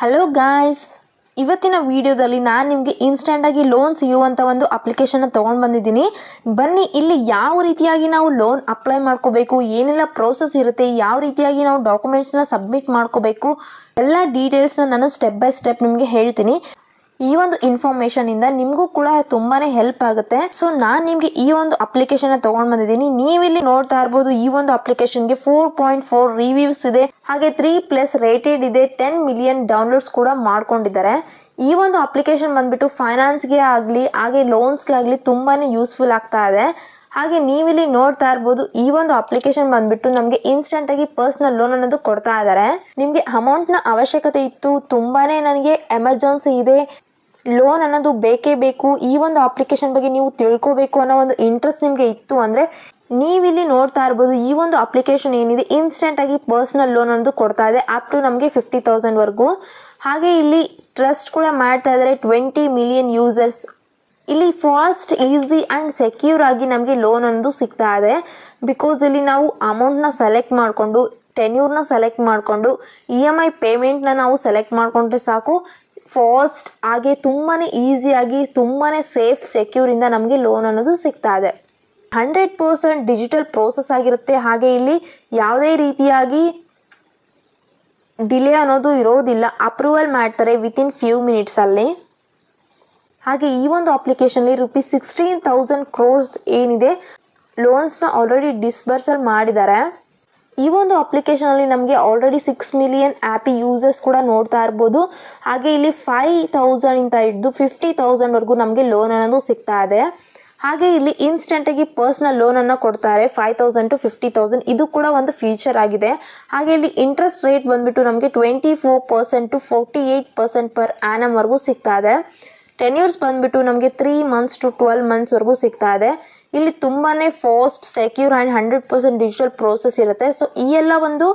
Hello guys, ಇವತ್ತಿನ ವಿಡಿಯೋದಲ್ಲಿ ನಾನು ನಿಮಗೆ ಇನ್ಸ್ಟೆಂಟಾಗಿ ಲೋನ್ ಸಿಗುವಂಥ ಒಂದು ಅಪ್ಲಿಕೇಶನ್ನ ತೊಗೊಂಡು ಬಂದಿದ್ದೀನಿ. ಬನ್ನಿ, ಇಲ್ಲಿ ಯಾವ ರೀತಿಯಾಗಿ ನಾವು ಲೋನ್ ಅಪ್ಲೈ ಮಾಡ್ಕೋಬೇಕು, ಏನೆಲ್ಲ ಪ್ರೋಸೆಸ್ ಇರುತ್ತೆ, ಯಾವ ರೀತಿಯಾಗಿ ನಾವು ಡಾಕ್ಯುಮೆಂಟ್ಸ್ನ ಸಬ್ಮಿಟ್ ಮಾಡ್ಕೋಬೇಕು, ಎಲ್ಲ ಡೀಟೇಲ್ಸ್ನ ನಾನು ಸ್ಟೆಪ್ ಬೈ ಸ್ಟೆಪ್ ನಿಮಗೆ ಹೇಳ್ತೀನಿ. ಈ ಒಂದು ಇನ್ಫಾರ್ಮೇಷನ್ ಇಂದ ನಿಮಗೂ ಕೂಡ ತುಂಬಾನೇ ಹೆಲ್ಪ್ ಆಗುತ್ತೆ. ಸೊ ನಾನು ನಿಮಗೆ ಈ ಒಂದು ಅಪ್ಲಿಕೇಶನ್ ತಗೊಂಡು ಬಂದಿದ್ದೀನಿ. ನೀವಿಲ್ಲಿ ನೋಡ್ತಾ ಇರಬಹುದು, ಈ ಒಂದು ಅಪ್ಲಿಕೇಶನ್ಗೆ 4.4 ರಿವ್ಯೂಸ್ ಇದೆ, ಹಾಗೆ 3+ ರೇಟೆಡ್ ಇದೆ, 10 ಮಿಲಿಯನ್ ಡೌನ್ಲೋಡ್ಸ್ ಕೂಡ ಮಾಡ್ಕೊಂಡಿದ್ದಾರೆ. ಈ ಒಂದು ಅಪ್ಲಿಕೇಶನ್ ಬಂದ್ಬಿಟ್ಟು ಫೈನಾನ್ಸ್ಗೆ ಆಗಲಿ ಹಾಗೆ ಲೋನ್ಸ್ಗೆ ಆಗಲಿ ತುಂಬಾನೇ ಯೂಸ್ಫುಲ್ ಆಗ್ತಾ ಇದೆ. ಹಾಗೆ ನೀವಿಲ್ಲಿ ನೋಡ್ತಾ ಇರ್ಬೋದು, ಈ ಒಂದು ಅಪ್ಲಿಕೇಶನ್ ಬಂದ್ಬಿಟ್ಟು ನಮಗೆ ಇನ್ಸ್ಟೆಂಟ್ ಆಗಿ ಪರ್ಸನಲ್ ಲೋನ್ ಅನ್ನೋದು ಕೊಡ್ತಾ ಇದ್ದಾರೆ. ನಿಮಗೆ ಅಮೌಂಟ್ ನ ಅವಶ್ಯಕತೆ ಇತ್ತು, ತುಂಬಾನೇ ನನಗೆ ಎಮರ್ಜೆನ್ಸಿ ಇದೆ, ಲೋನ್ ಅನ್ನೋದು ಬೇಕೇ ಬೇಕು, ಈ ಒಂದು ಅಪ್ಲಿಕೇಶನ್ ಬಗ್ಗೆ ನೀವು ತಿಳ್ಕೋಬೇಕು ಅನ್ನೋ ಒಂದು ಇಂಟ್ರೆಸ್ಟ್ ನಿಮಗೆ ಇತ್ತು ಅಂದ್ರೆ ನೀವಿಲ್ಲಿ ನೋಡ್ತಾ ಇರ್ಬೋದು, ಈ ಒಂದು ಅಪ್ಲಿಕೇಶನ್ ಏನಿದೆ ಇನ್ಸ್ಟೆಂಟ್ ಆಗಿ ಪರ್ಸನಲ್ ಲೋನ್ ಅನ್ನೋದು ಕೊಡ್ತಾ ಇದೆ, ಅಪ್ ಟು ನಮಗೆ 50,000 ವರೆಗೂ. ಹಾಗೆ ಇಲ್ಲಿ ಟ್ರಸ್ಟ್ ಕೂಡ ಮಾಡ್ತಾ ಇದ್ದಾರೆ 20 ಮಿಲಿಯನ್ ಯೂಸರ್ಸ್. ಇಲ್ಲಿ ಫಾಸ್ಟ್, ಈಸಿ ಆ್ಯಂಡ್ ಸೆಕ್ಯೂರ್ ಆಗಿ ನಮಗೆ ಲೋನ್ ಅನ್ನೋದು ಸಿಗ್ತಾ ಇದೆ. ಬಿಕಾಸ್ ಇಲ್ಲಿ ನಾವು ಅಮೌಂಟ್ನ ಸೆಲೆಕ್ಟ್ ಮಾಡಿಕೊಂಡು, ಟೆನ್ಯೂರ್ನ ಸೆಲೆಕ್ಟ್ ಮಾಡಿಕೊಂಡು, EMI ಪೇಮೆಂಟ್ನ ನಾವು ಸೆಲೆಕ್ಟ್ ಮಾಡಿಕೊಂಡ್ರೆ ಸಾಕು, ಫಾಸ್ಟ್ ಹಾಗೆ ತುಂಬಾ ಈಸಿಯಾಗಿ ತುಂಬಾ ಸೇಫ್ ಸೆಕ್ಯೂರಿಂದ ನಮಗೆ ಲೋನ್ ಅನ್ನೋದು ಸಿಗ್ತಾ ಇದೆ. 100% ಡಿಜಿಟಲ್ ಪ್ರೋಸೆಸ್ ಆಗಿರುತ್ತೆ. ಹಾಗೆ ಇಲ್ಲಿ ಯಾವುದೇ ರೀತಿಯಾಗಿ ಡಿಲೇ ಅನ್ನೋದು ಇರೋದಿಲ್ಲ, ಅಪ್ರೂವಲ್ ಮಾಡ್ತಾರೆ ವಿತಿನ್ ಫ್ಯೂ ಮಿನಿಟ್ಸಲ್ಲಿ. ಹಾಗೆ ಈ ಒಂದು ಅಪ್ಲಿಕೇಶನ್ಲಿ ₹16,000 crores ಏನಿದೆ ಲೋನ್ಸ್ನ ಆಲ್ರೆಡಿ ಡಿಸ್ಬರ್ಸಲ್ ಮಾಡಿದ್ದಾರೆ. ಈ ಒಂದು ಅಪ್ಲಿಕೇಶನಲ್ಲಿ ನಮಗೆ ಆಲ್ರೆಡಿ 6 ಮಿಲಿಯನ್ ಆ್ಯಪಿ ಯೂಸರ್ಸ್ ಕೂಡ ನೋಡ್ತಾ ಇರ್ಬೋದು. ಹಾಗೆ ಇಲ್ಲಿ 5,000 ಇಂದ ಹಿಡಿದು 50,000 ವರೆಗೂ ನಮಗೆ ಲೋನ್ ಅನ್ನೋದು ಸಿಗ್ತಾ ಇದೆ. ಹಾಗೆ ಇಲ್ಲಿ ಇನ್ಸ್ಟೆಂಟಾಗಿ ಪರ್ಸನಲ್ ಲೋನನ್ನು ಕೊಡ್ತಾರೆ 5,000 to 50,000. ಇದು ಕೂಡ ಒಂದು ಫೀಚರ್ ಆಗಿದೆ. ಹಾಗೆ ಇಲ್ಲಿ ಇಂಟ್ರೆಸ್ಟ್ ರೇಟ್ ಬಂದ್ಬಿಟ್ಟು ನಮಗೆ 24% to 48% ಪರ್ ಆ್ಯನಮ್ ವರೆಗೂ ಸಿಗ್ತಾ ಇದೆ. ಟೆನ್ಯೂರ್ಸ್ ಬಂದ್ಬಿಟ್ಟು ನಮಗೆ 3 months to 12 months ವರೆಗೂ ಸಿಗ್ತಾ ಇದೆ. ಇಲ್ಲಿ ತುಂಬಾನೇ fast, secure and 100% digital process ಇರುತ್ತೆ. ಸೊ ಈ ಎಲ್ಲ ಒಂದು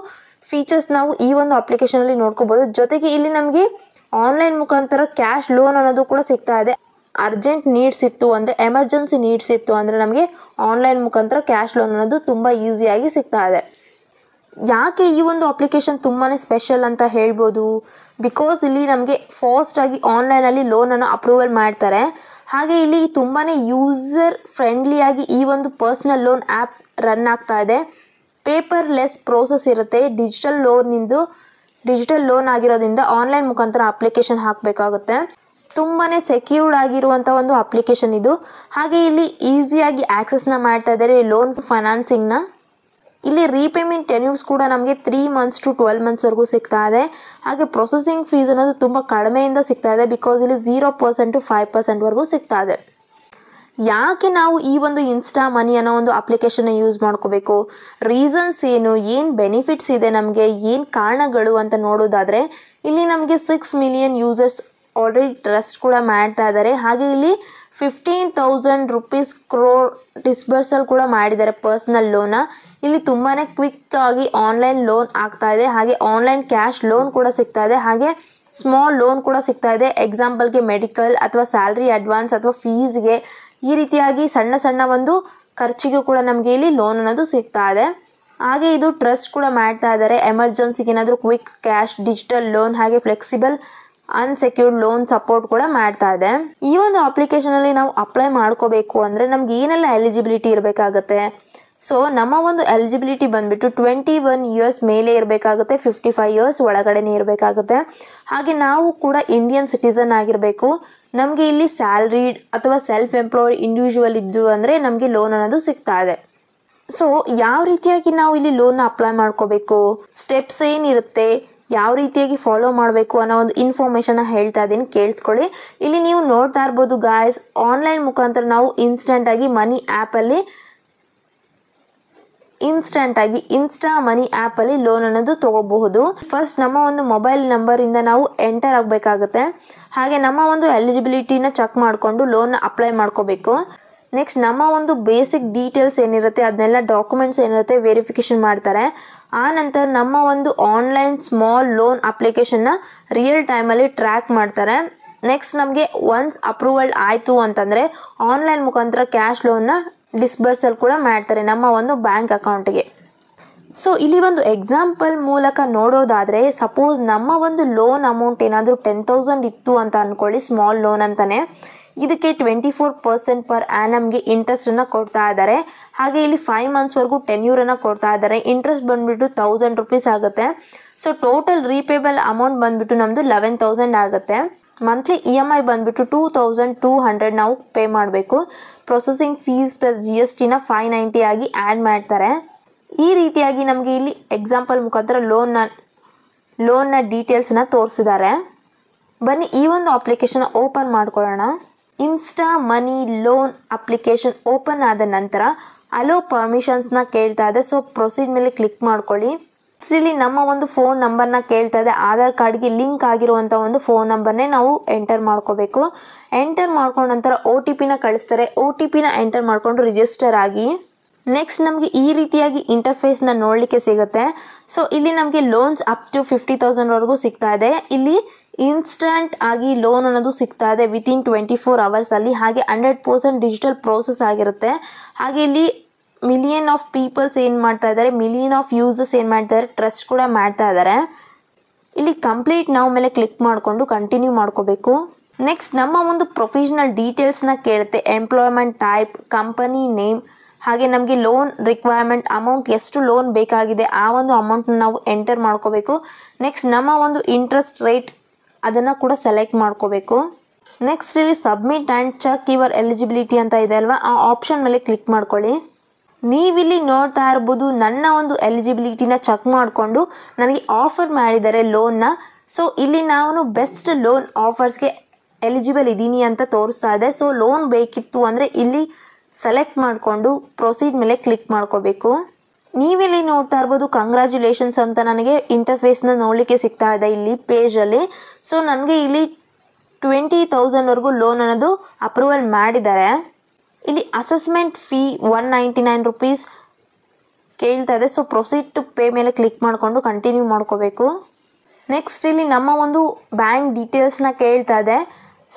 ಫೀಚರ್ಸ್ ನಾವು ಈ ಒಂದು ಅಪ್ಲಿಕೇಶನ್ ಅಲ್ಲಿ ನೋಡ್ಕೋಬಹುದು. ಜೊತೆಗೆ ಇಲ್ಲಿ ನಮಗೆ ಆನ್ಲೈನ್ ಮುಖಾಂತರ ಕ್ಯಾಶ್ ಲೋನ್ ಅನ್ನೋದು ಕೂಡ ಸಿಗ್ತಾ ಇದೆ. ಅರ್ಜೆಂಟ್ ನೀಡ್ಸ್ ಇತ್ತು ಅಂದರೆ, ಎಮರ್ಜೆನ್ಸಿ ನೀಡ್ಸ್ ಇತ್ತು ಅಂದರೆ ನಮಗೆ ಆನ್ಲೈನ್ ಮುಖಾಂತರ ಕ್ಯಾಶ್ ಲೋನ್ ಅನ್ನೋದು ತುಂಬ ಈಸಿಯಾಗಿ ಸಿಗ್ತಾ ಇದೆ. ಯಾಕೆ ಈ ಒಂದು ಅಪ್ಲಿಕೇಶನ್ ತುಂಬಾ ಸ್ಪೆಷಲ್ ಅಂತ ಹೇಳ್ಬೋದು? ಬಿಕಾಸ್ ಇಲ್ಲಿ ನಮಗೆ ಫಾಸ್ಟಾಗಿ ಆನ್ಲೈನಲ್ಲಿ ಲೋನನ್ನು ಅಪ್ರೂವಲ್ ಮಾಡ್ತಾರೆ. ಹಾಗೆ ಇಲ್ಲಿ ತುಂಬಾ ಯೂಸರ್ ಫ್ರೆಂಡ್ಲಿಯಾಗಿ ಈ ಒಂದು ಪರ್ಸನಲ್ ಲೋನ್ ಆ್ಯಪ್ ರನ್ ಆಗ್ತಾ ಇದೆ. ಪೇಪರ್ಲೆಸ್ ಪ್ರೋಸೆಸ್ ಇರುತ್ತೆ. ಡಿಜಿಟಲ್ ಲೋನ್ ಆಗಿರೋದ್ರಿಂದ ಆನ್ಲೈನ್ ಮುಖಾಂತರ ಅಪ್ಲಿಕೇಶನ್ ಹಾಕಬೇಕಾಗುತ್ತೆ. ತುಂಬಾ ಸೆಕ್ಯೂರ್ಡ್ ಆಗಿರುವಂಥ ಒಂದು ಅಪ್ಲಿಕೇಶನ್ ಇದು. ಹಾಗೆ ಇಲ್ಲಿ ಈಸಿಯಾಗಿ ಆಕ್ಸೆಸ್ನ ಮಾಡ್ತಾ ಇದ್ದಾರೆ ಲೋನ್ ಫೈನಾನ್ಸಿಂಗ್ನ. ಇಲ್ಲಿ ರೀಪೇಮೆಂಟ್ ಟೆನ್ಯೂರ್ಸ್ ಕೂಡ ನಮಗೆ 3 months to 12 months ವರೆಗೂ ಸಿಗ್ತಾ ಇದೆ. ಹಾಗೆ ಪ್ರೊಸೆಸಿಂಗ್ ಫೀಸ್ ಅನ್ನೋದು ತುಂಬ ಕಡಿಮೆಯಿಂದ ಸಿಗ್ತಾ ಇದೆ. ಬಿಕಾಸ್ ಇಲ್ಲಿ 0% to 5% ವರೆಗೂ ಸಿಗ್ತಾ ಇದೆ. ಯಾಕೆ ನಾವು ಈ ಒಂದು ಇನ್ಸ್ಟಾ ಮನಿ ಅನ್ನೋ ಒಂದು ಅಪ್ಲಿಕೇಶನ್ನ ಯೂಸ್ ಮಾಡ್ಕೋಬೇಕು, ರೀಸನ್ಸ್ ಏನು ಬೆನಿಫಿಟ್ಸ್ ಇದೆ, ನಮಗೆ ಏನು ಕಾರಣಗಳು ಅಂತ ನೋಡೋದಾದರೆ, ಇಲ್ಲಿ ನಮಗೆ 6 ಮಿಲಿಯನ್ ಯೂಸರ್ಸ್ ಆಲ್ರೆಡಿ ಟ್ರಸ್ಟ್ ಕೂಡ ಮಾಡ್ತಾ ಇದ್ದಾರೆ. ಹಾಗೆ ಇಲ್ಲಿ 15,000 crore ಡಿಸ್ಬರ್ಸಲ್ ಕೂಡ ಮಾಡಿದ್ದಾರೆ ಪರ್ಸನಲ್ ಲೋನ. ಇಲ್ಲಿ ತುಂಬಾ ಕ್ವಿಕ್ ಆಗಿ ಆನ್ಲೈನ್ ಲೋನ್ ಆಗ್ತಾ ಇದೆ. ಹಾಗೆ ಆನ್ಲೈನ್ ಕ್ಯಾಶ್ ಲೋನ್ ಕೂಡ ಸಿಗ್ತಾ ಇದೆ. ಹಾಗೆ ಸ್ಮಾಲ್ ಲೋನ್ ಕೂಡ ಸಿಗ್ತಾ ಇದೆ. ಎಕ್ಸಾಂಪಲ್ಗೆ ಮೆಡಿಕಲ್ ಅಥವಾ ಸ್ಯಾಲ್ರಿ ಅಡ್ವಾನ್ಸ್ ಅಥವಾ ಫೀಸ್ಗೆ, ಈ ರೀತಿಯಾಗಿ ಸಣ್ಣ ಸಣ್ಣ ಒಂದು ಖರ್ಚಿಗೂ ಕೂಡ ನಮಗೆ ಇಲ್ಲಿ ಲೋನ್ ಅನ್ನೋದು ಸಿಗ್ತಾ ಇದೆ. ಹಾಗೆ ಇದು ಟ್ರಸ್ಟ್ ಕೂಡ ಮಾಡ್ತಾ ಇದ್ದಾರೆ. ಎಮರ್ಜೆನ್ಸಿಗೆ ಏನಾದರೂ ಕ್ವಿಕ್ ಕ್ಯಾಶ್, ಡಿಜಿಟಲ್ ಲೋನ್, ಹಾಗೆ ಫ್ಲೆಕ್ಸಿಬಲ್ ಅನ್ಸೆಕ್ಯೂರ್ಡ್ ಲೋನ್ ಸಪೋರ್ಟ್ ಕೂಡ ಮಾಡ್ತಾ ಇದೆ. ಈ ಒಂದು ಅಪ್ಲಿಕೇಶನ್ ಅಲ್ಲಿ ನಾವು ಅಪ್ಲೈ ಮಾಡ್ಕೋಬೇಕು ಅಂದ್ರೆ ನಮ್ಗೆ ಏನೆಲ್ಲ ಎಲಿಜಿಬಿಲಿಟಿ ಇರಬೇಕಾಗುತ್ತೆ? ಸೊ ನಮ್ಮ ಒಂದು ಎಲಿಜಿಬಿಲಿಟಿ ಬಂದ್ಬಿಟ್ಟು 21 years ಮೇಲೆ ಇರಬೇಕಾಗುತ್ತೆ, 55 years ಒಳಗಡೆನೇ ಇರಬೇಕಾಗುತ್ತೆ. ಹಾಗೆ ನಾವು ಕೂಡ ಇಂಡಿಯನ್ ಸಿಟಿಸನ್ ಆಗಿರಬೇಕು. ನಮಗೆ ಇಲ್ಲಿ ಸ್ಯಾಲ್ರಿಡ್ ಅಥವಾ ಸೆಲ್ಫ್ ಎಂಪ್ಲಾಯ್ಡ್ ಇಂಡಿವಿಜುವಲ್ ಇದ್ದು ಅಂದರೆ ನಮಗೆ ಲೋನ್ ಅನ್ನೋದು ಸಿಗ್ತಾ ಇದೆ. ಸೊ ಯಾವ ರೀತಿಯಾಗಿ ನಾವು ಇಲ್ಲಿ ಲೋನ್ ಅಪ್ಲೈ ಮಾಡ್ಕೋಬೇಕು, ಸ್ಟೆಪ್ಸ್ ಏನಿರುತ್ತೆ, ಯಾವ ರೀತಿಯಾಗಿ ಫಾಲೋ ಮಾಡಬೇಕು ಅನ್ನೋ ಒಂದು ಇನ್ಫಾರ್ಮೇಷನ್ನ ಹೇಳ್ತಾ ಇದ್ದೀನಿ, ಕೇಳಿಸ್ಕೊಳ್ಳಿ. ಇಲ್ಲಿ ನೀವು ನೋಡ್ತಾ ಇರ್ಬೋದು ಗಾಯ್ಸ್, ಆನ್ಲೈನ್ ಮುಖಾಂತರ ನಾವು ಇನ್ಸ್ಟಾ ಮನಿ ಆ್ಯಪಲ್ಲಿ ಲೋನ್ ಅನ್ನೋದು ತಗೋಬಹುದು. ಫಸ್ಟ್ ನಮ್ಮ ಒಂದು ಮೊಬೈಲ್ ನಂಬರಿಂದ ನಾವು ಎಂಟರ್ ಆಗಬೇಕಾಗುತ್ತೆ. ಹಾಗೆ ನಮ್ಮ ಒಂದು ಎಲಿಜಿಬಿಲಿಟಿನ ಚೆಕ್ ಮಾಡಿಕೊಂಡು ಲೋನ್ನ ಅಪ್ಲೈ ಮಾಡ್ಕೋಬೇಕು. ನೆಕ್ಸ್ಟ್ ನಮ್ಮ ಒಂದು ಬೇಸಿಕ್ ಡೀಟೇಲ್ಸ್ ಏನಿರುತ್ತೆ ಅದನ್ನೆಲ್ಲ ಡಾಕ್ಯುಮೆಂಟ್ಸ್ ಏನಿರುತ್ತೆ ವೆರಿಫಿಕೇಶನ್ ಮಾಡ್ತಾರೆ. ಆ ನಂತರ ನಮ್ಮ ಒಂದು ಆನ್ಲೈನ್ ಸ್ಮಾಲ್ ಲೋನ್ ಅಪ್ಲಿಕೇಶನ್ನ ರಿಯಲ್ ಟೈಮಲ್ಲಿ ಟ್ರ್ಯಾಕ್ ಮಾಡ್ತಾರೆ. ನೆಕ್ಸ್ಟ್ ನಮಗೆ ಒನ್ಸ್ ಅಪ್ರೂವಲ್ ಆಯಿತು ಅಂತಂದರೆ ಆನ್ಲೈನ್ ಮುಖಾಂತರ ಕ್ಯಾಶ್ ಲೋನ್ನ ಡಿಸ್ಬರ್ಸಲ್ ಕೂಡ ಮಾಡ್ತಾರೆ ನಮ್ಮ ಒಂದು ಬ್ಯಾಂಕ್ ಅಕೌಂಟ್ಗೆ. ಸೊ ಇಲ್ಲಿ ಒಂದು ಎಕ್ಸಾಂಪಲ್ ಮೂಲಕ ನೋಡೋದಾದರೆ, ಸಪೋಸ್ ನಮ್ಮ ಒಂದು ಲೋನ್ ಅಮೌಂಟ್ ಏನಾದರೂ 10,000 ಇತ್ತು ಅಂತ ಅಂದ್ಕೊಳ್ಳಿ, ಸ್ಮಾಲ್ ಲೋನ್ ಅಂತಾನೆ. ಇದಕ್ಕೆ 24% ಪರ್ ಆ್ಯನಮ್ಗೆ ಇಂಟ್ರೆಸ್ಟನ್ನು ಕೊಡ್ತಾ ಇದ್ದಾರೆ. ಹಾಗೆ ಇಲ್ಲಿ 5 ಮಂತ್ಸ್ವರೆಗೂ ಟೆನ್ಯೂರನ್ನು ಕೊಡ್ತಾ ಇದ್ದಾರೆ. ಇಂಟ್ರೆಸ್ಟ್ ಬಂದುಬಿಟ್ಟು 1000 ರೂಪೀಸ್ ಆಗುತ್ತೆ. ಸೊ ಟೋಟಲ್ ರೀಪೇಬಲ್ ಅಮೌಂಟ್ ಬಂದುಬಿಟ್ಟು ನಮ್ಮದು 11,000 ಆಗುತ್ತೆ. ಮಂತ್ಲಿ EMI ಬಂದುಬಿಟ್ಟು 2,200 ನಾವು ಪೇ ಮಾಡಬೇಕು. ಪ್ರೊಸೆಸಿಂಗ್ ಫೀಸ್ ಪ್ಲಸ್ GSTನ 590 ಆಗಿ ಆ್ಯಡ್ ಮಾಡ್ತಾರೆ. ಈ ರೀತಿಯಾಗಿ ನಮಗೆ ಇಲ್ಲಿ ಎಕ್ಸಾಂಪಲ್ ಮುಖಾಂತರ ಲೋನ್ನ ಡೀಟೇಲ್ಸ್ನ ತೋರಿಸಿದ್ದಾರೆ. ಬನ್ನಿ ಈ ಒಂದು ಅಪ್ಲಿಕೇಶನ್ ಓಪನ್ ಮಾಡ್ಕೊಳ್ಳೋಣ. ಇನ್ಸ್ಟಾ ಮನಿ ಲೋನ್ ಅಪ್ಲಿಕೇಶನ್ ಓಪನ್ ಆದ ನಂತರ ಅಲೋ ಪರ್ಮಿಷನ್ಸ್ನ ಕೇಳ್ತಾ ಇದೆ. ಸೊ ಪ್ರೊಸೀಡ್ ಮೇಲೆ ಕ್ಲಿಕ್ ಮಾಡ್ಕೊಳ್ಳಿ. ಇಲ್ಲಿ ನಮ್ಮ ಒಂದು ಫೋನ್ ನಂಬರ್ನ ಕೇಳ್ತಾ ಇದೆ. ಆಧಾರ್ ಕಾರ್ಡ್ಗೆ ಲಿಂಕ್ ಆಗಿರುವಂಥ ಒಂದು ಫೋನ್ ನಂಬರ್ನೇ ನಾವು ಎಂಟರ್ ಮಾಡ್ಕೋಬೇಕು. ಎಂಟರ್ ಮಾಡ್ಕೊಂಡ ನಂತರ OTPನ ಕಳಿಸ್ತಾರೆ. OTPನ ಎಂಟರ್ ಮಾಡಿಕೊಂಡು ರಿಜಿಸ್ಟರ್ ಆಗಿ ನೆಕ್ಸ್ಟ್ ನಮಗೆ ಈ ರೀತಿಯಾಗಿ ಇಂಟರ್ಫೇಸ್ನ ನೋಡಲಿಕ್ಕೆ ಸಿಗುತ್ತೆ. ಸೊ ಇಲ್ಲಿ ನಮಗೆ ಲೋನ್ಸ್ ಅಪ್ ಟು 50,000ವರೆಗೂ ಸಿಗ್ತಾ ಇದೆ. ಇಲ್ಲಿ ಇನ್ಸ್ಟಂಟ್ ಆಗಿ ಲೋನ್ ಅನ್ನೋದು ಸಿಗ್ತಾ ಇದೆ ವಿತಿನ್ 24 ಅವರ್ಸಲ್ಲಿ. ಹಾಗೆ 100% ಡಿಜಿಟಲ್ ಪ್ರೋಸೆಸ್ ಆಗಿರುತ್ತೆ. ಹಾಗೆ ಇಲ್ಲಿ ಮಿಲಿಯನ್ ಆಫ್ ಪೀಪಲ್ಸ್ ಏನು ಮಾಡ್ತಾ ಇದ್ದಾರೆ, ಮಿಲಿಯನ್ ಆಫ್ ಯೂಸರ್ಸ್ ಏನು ಮಾಡ್ತಾ ಇದ್ದಾರೆ, ಟ್ರಸ್ಟ್ ಕೂಡ ಮಾಡ್ತಾ ಇದ್ದಾರೆ. ಇಲ್ಲಿ ಕಂಪ್ಲೀಟ್ ನಾವು ಮೇಲೆ ಕ್ಲಿಕ್ ಮಾಡಿಕೊಂಡು ಕಂಟಿನ್ಯೂ ಮಾಡ್ಕೋಬೇಕು. ನೆಕ್ಸ್ಟ್ ನಮ್ಮ ಒಂದು ಪ್ರೊಫೆಷನಲ್ ಡೀಟೇಲ್ಸ್ನ ಕೇಳುತ್ತೆ. ಎಂಪ್ಲಾಯ್ಮೆಂಟ್ ಟೈಪ್, ಕಂಪನಿ ನೇಮ್, ಹಾಗೆ ನಮಗೆ ಲೋನ್ ರಿಕ್ವೈರ್ಮೆಂಟ್, ಅಮೌಂಟ್ ಎಷ್ಟು ಲೋನ್ ಬೇಕಾಗಿದೆ ಆ ಒಂದು ಅಮೌಂಟ್ನ ನಾವು ಎಂಟರ್ ಮಾಡ್ಕೋಬೇಕು. ನೆಕ್ಸ್ಟ್ ನಮ್ಮ ಒಂದು ಇಂಟ್ರೆಸ್ಟ್ ರೇಟ್ ಅದನ್ನು ಕೂಡ ಸೆಲೆಕ್ಟ್ ಮಾಡ್ಕೋಬೇಕು. ನೆಕ್ಸ್ಟ್ ಇಲ್ಲಿ submit and check your eligibility ಅಂತ ಇದೆ ಅಲ್ವಾ, ಆ ಆಪ್ಷನ್ ಮೇಲೆ ಕ್ಲಿಕ್ ಮಾಡ್ಕೊಳ್ಳಿ. ನೀವಿಲ್ಲಿ ನೋಡ್ತಾ ಇರ್ಬೋದು ನನ್ನ ಒಂದು ಎಲಿಜಿಬಿಲಿಟಿನ ಚೆಕ್ ಮಾಡಿಕೊಂಡು ನನಗೆ ಆಫರ್ ಮಾಡಿದ್ದಾರೆ ಲೋನ್ನ. ಸೊ ಇಲ್ಲಿ ನಾನು ಬೆಸ್ಟ್ ಲೋನ್ ಆಫರ್ಸ್ಗೆ ಎಲಿಜಿಬಲ್ ಇದ್ದೀನಿ ಅಂತ ತೋರಿಸ್ತಾ ಇದೆ. ಸೊ ಲೋನ್ ಬೇಕಿತ್ತು ಅಂದರೆ ಇಲ್ಲಿ ಸೆಲೆಕ್ಟ್ ಮಾಡಿಕೊಂಡು ಪ್ರೊಸೀಡ್ ಮೇಲೆ ಕ್ಲಿಕ್ ಮಾಡ್ಕೋಬೇಕು. ನೀವಿಲ್ಲಿ ನೋಡ್ತಾ ಇರ್ಬೋದು ಕಂಗ್ರ್ಯಾಚುಲೇಷನ್ಸ್ ಅಂತ ನನಗೆ ಇಂಟರ್ಫೇಸ್ನ ನೋಡಲಿಕ್ಕೆ ಸಿಗ್ತಾ ಇದೆ ಇಲ್ಲಿ ಪೇಜಲ್ಲಿ. ಸೊ ನನಗೆ ಇಲ್ಲಿ 20,000ವರೆಗೂ ಲೋನ್ ಅನ್ನೋದು ಅಪ್ರೂವಲ್ ಮಾಡಿದ್ದಾರೆ. ಇಲ್ಲಿ ಅಸೆಸ್ಮೆಂಟ್ ಫೀ 199 ರೂಪೀಸ್ ಕೇಳ್ತಾ ಇದೆ. ಸೊ ಪ್ರೊಸೀಡ್ ಟು ಪೇ ಮೇಲೆ ಕ್ಲಿಕ್ ಮಾಡಿಕೊಂಡು ಕಂಟಿನ್ಯೂ ಮಾಡ್ಕೋಬೇಕು. ನೆಕ್ಸ್ಟ್ ಇಲ್ಲಿ ನಮ್ಮ ಒಂದು ಬ್ಯಾಂಕ್ ಡೀಟೇಲ್ಸ್ನ ಕೇಳ್ತಾ ಇದೆ.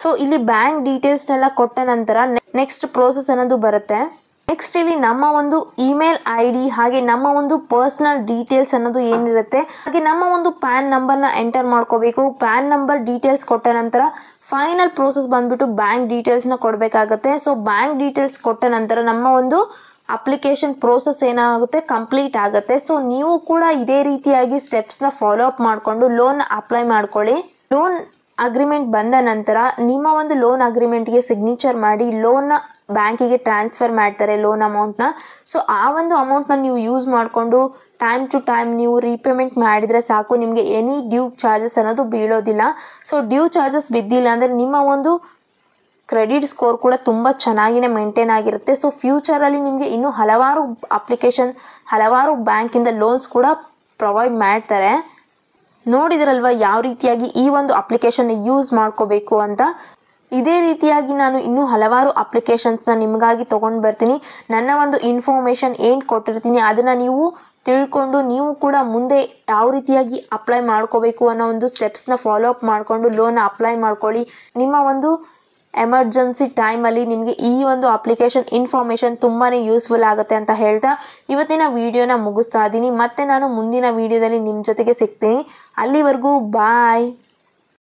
ಸೊ ಇಲ್ಲಿ ಬ್ಯಾಂಕ್ ಡೀಟೇಲ್ಸ್ನೆಲ್ಲ ಕೊಟ್ಟ ನಂತರ ನೆಕ್ಸ್ಟ್ ಪ್ರೋಸೆಸ್ ಅನ್ನೋದು ಬರುತ್ತೆ. ನೆಕ್ಸ್ಟ್ ಇಲ್ಲಿ ನಮ್ಮ ಒಂದು ಇಮೇಲ್ ID ಹಾಗೆ ನಮ್ಮ ಒಂದು ಪರ್ಸನಲ್ ಡೀಟೇಲ್ಸ್ ಅನ್ನೋದು ಏನಿರುತ್ತೆ, ಹಾಗೆ ನಮ್ಮ ಒಂದು ಪ್ಯಾನ್ ನಂಬರ್ನ ಎಂಟರ್ ಮಾಡ್ಕೋಬೇಕು. ಪ್ಯಾನ್ ನಂಬರ್ ಡೀಟೇಲ್ಸ್ ಕೊಟ್ಟ ನಂತರ ಫೈನಲ್ ಪ್ರೋಸೆಸ್ ಬಂದ್ಬಿಟ್ಟು ಬ್ಯಾಂಕ್ ಡೀಟೇಲ್ಸ್ನ ಕೊಡಬೇಕಾಗುತ್ತೆ. ಸೊ ಬ್ಯಾಂಕ್ ಡೀಟೇಲ್ಸ್ ಕೊಟ್ಟ ನಂತರ ನಮ್ಮ ಒಂದು ಅಪ್ಲಿಕೇಶನ್ ಪ್ರೋಸೆಸ್ ಏನಾಗುತ್ತೆ, ಕಂಪ್ಲೀಟ್ ಆಗುತ್ತೆ. ಸೊ ನೀವು ಕೂಡ ಇದೇ ರೀತಿಯಾಗಿ ಸ್ಟೆಪ್ಸ್ನ ಫಾಲೋ ಅಪ್ ಮಾಡಿಕೊಂಡು ಲೋನ್ ಅಪ್ಲೈ ಮಾಡ್ಕೊಳ್ಳಿ. ಲೋನ್ ಅಗ್ರಿಮೆಂಟ್ ಬಂದ ನಂತರ ನಿಮ್ಮ ಒಂದು ಲೋನ್ ಅಗ್ರಿಮೆಂಟ್ಗೆ ಸಿಗ್ನೇಚರ್ ಮಾಡಿ ಲೋನ್ನ ಬ್ಯಾಂಕಿಗೆ ಟ್ರಾನ್ಸ್ಫರ್ ಮಾಡ್ತಾರೆ ಲೋನ್ ಅಮೌಂಟ್ನ. ಸೊ ಆ ಒಂದು ಅಮೌಂಟ್ನ ನೀವು ಯೂಸ್ ಮಾಡಿಕೊಂಡು ಟೈಮ್ ಟು ಟೈಮ್ ನೀವು ರೀಪೇಮೆಂಟ್ ಮಾಡಿದರೆ ಸಾಕು. ನಿಮಗೆ ಎನಿ ಡ್ಯೂ ಚಾರ್ಜಸ್ ಅನ್ನೋದು ಬೀಳೋದಿಲ್ಲ. ಸೊ ಡ್ಯೂ ಚಾರ್ಜಸ್ ಬಿದ್ದಿಲ್ಲ ಅಂದರೆ ನಿಮ್ಮ ಒಂದು ಕ್ರೆಡಿಟ್ ಸ್ಕೋರ್ ಕೂಡ ತುಂಬ ಚೆನ್ನಾಗಿನೇ ಮೇಂಟೈನ್ ಆಗಿರುತ್ತೆ. ಸೊ ಫ್ಯೂಚರಲ್ಲಿ ನಿಮಗೆ ಇನ್ನೂ ಹಲವಾರು ಅಪ್ಲಿಕೇಶನ್, ಹಲವಾರು ಬ್ಯಾಂಕಿಂದ ಲೋನ್ಸ್ ಕೂಡ ಪ್ರೊವೈಡ್ ಮಾಡ್ತಾರೆ. ನೋಡಿದ್ರಲ್ವ ಯಾವ ರೀತಿಯಾಗಿ ಈ ಒಂದು ಅಪ್ಲಿಕೇಶನ್ ಯೂಸ್ ಮಾಡ್ಕೋಬೇಕು ಅಂತ. ಇದೇ ರೀತಿಯಾಗಿ ನಾನು ಇನ್ನೂ ಹಲವಾರು ಅಪ್ಲಿಕೇಶನ್ಸ್ನ ನಿಮಗಾಗಿ ತೊಗೊಂಡು ಬರ್ತೀನಿ. ನನ್ನ ಒಂದು ಇನ್ಫಾರ್ಮೇಷನ್ ಏನು ಕೊಟ್ಟಿರ್ತೀನಿ ಅದನ್ನು ನೀವು ತಿಳ್ಕೊಂಡು ನೀವು ಕೂಡ ಮುಂದೆ ಯಾವ ರೀತಿಯಾಗಿ ಅಪ್ಲೈ ಮಾಡ್ಕೋಬೇಕು ಅನ್ನೋ ಒಂದು ಸ್ಟೆಪ್ಸ್ನ ಫಾಲೋ ಅಪ್ ಮಾಡಿಕೊಂಡು ಲೋನ್ ಅಪ್ಲೈ ಮಾಡ್ಕೊಳ್ಳಿ. ನಿಮ್ಮ ಒಂದು ಎಮರ್ಜೆನ್ಸಿ ಟೈಮಲ್ಲಿ ನಿಮಗೆ ಈ ಒಂದು ಅಪ್ಲಿಕೇಶನ್ ಇನ್ಫಾರ್ಮೇಷನ್ ತುಂಬಾ ಯೂಸ್ಫುಲ್ ಆಗುತ್ತೆ ಅಂತ ಹೇಳ್ತಾ ಇವತ್ತಿನ ವಿಡಿಯೋನ ಮುಗಿಸ್ತಾ ಇದ್ದೀನಿ. ಮತ್ತೆ ನಾನು ಮುಂದಿನ ವಿಡಿಯೋದಲ್ಲಿ ನಿಮ್ಮ ಜೊತೆಗೆ ಸಿಗ್ತೀನಿ. ಅಲ್ಲಿವರೆಗೂ ಬಾಯ್.